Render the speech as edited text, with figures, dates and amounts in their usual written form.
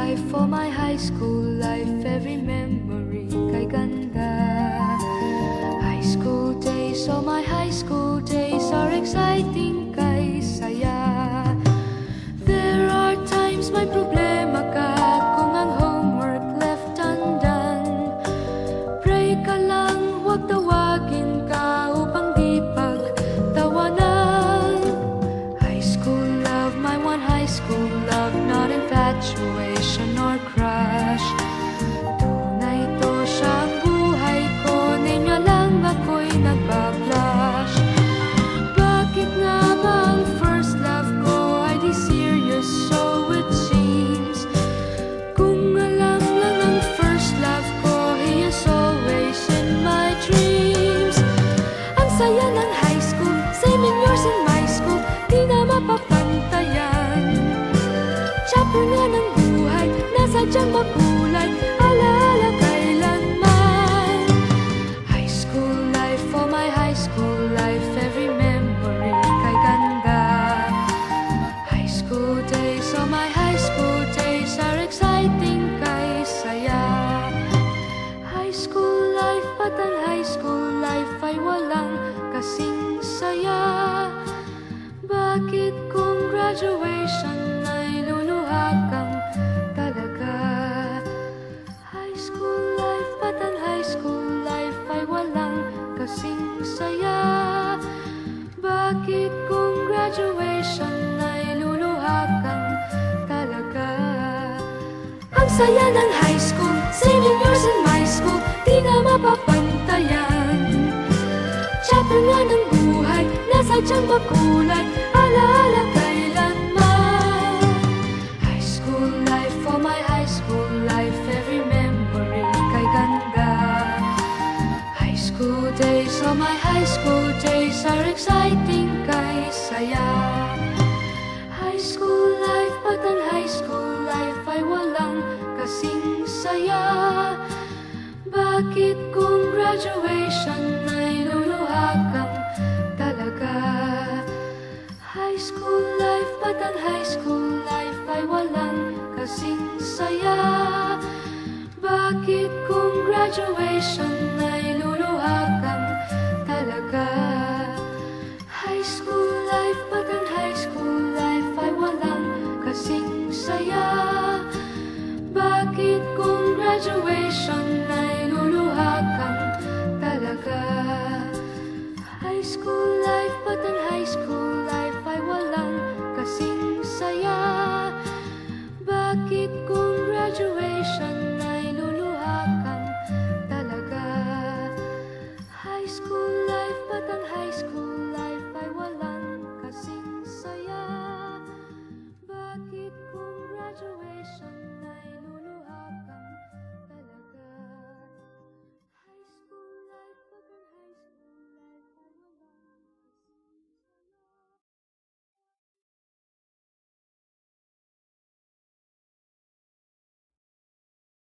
life, for my high school life, every memory kay ganda. High school days, oh my high school days are exciting kay saya. There are times may problema ka kung ang homework left undone. Pray ka lang, huwag tawagin ka upang di pagtawanan. High school love, my one high school love, not infatuation or crush. Tunay to siyang buhay ko, ninyo lang ako'y nagbablush. Bakit nga ba ang first love ko ay di serious, so it seems? Kung alam lang ang first love ko, he is always in my dreams. Ang saya ng high school, same in yours in my school, di na mapapantayan. Chapter nga ng buhay, nasadyang makulay, alaala kailanman. High school life, for my high school life, every memory kay ganda. High school days, oh my high school days are exciting kay saya. High school life, but ang high school life ay walang kasing saya. Bakit kung graduation ay luluha kang talaga? High school life, but ang high school life ay walang kasing saya. Bakit kung graduation ay luluha kang talaga? Ang saya ng high school, same in yours in my school, di na mapapantayan. Chapter nga ng buhay, nasadyang makulay, alaala kailanman. High school life, for my high school life, every memory kay ganda. High school days, oh my high school days are exciting kay saya. High school life, but ang high school life ay walang kasing saya. Bakit kung graduation ay luluha kang talaga? High school life, but ang high school life ay walang kasing saya. Bakit kung graduation ay luluha kang talaga? High school life, but ang high school life ay walang kasing saya. Bakit kung graduation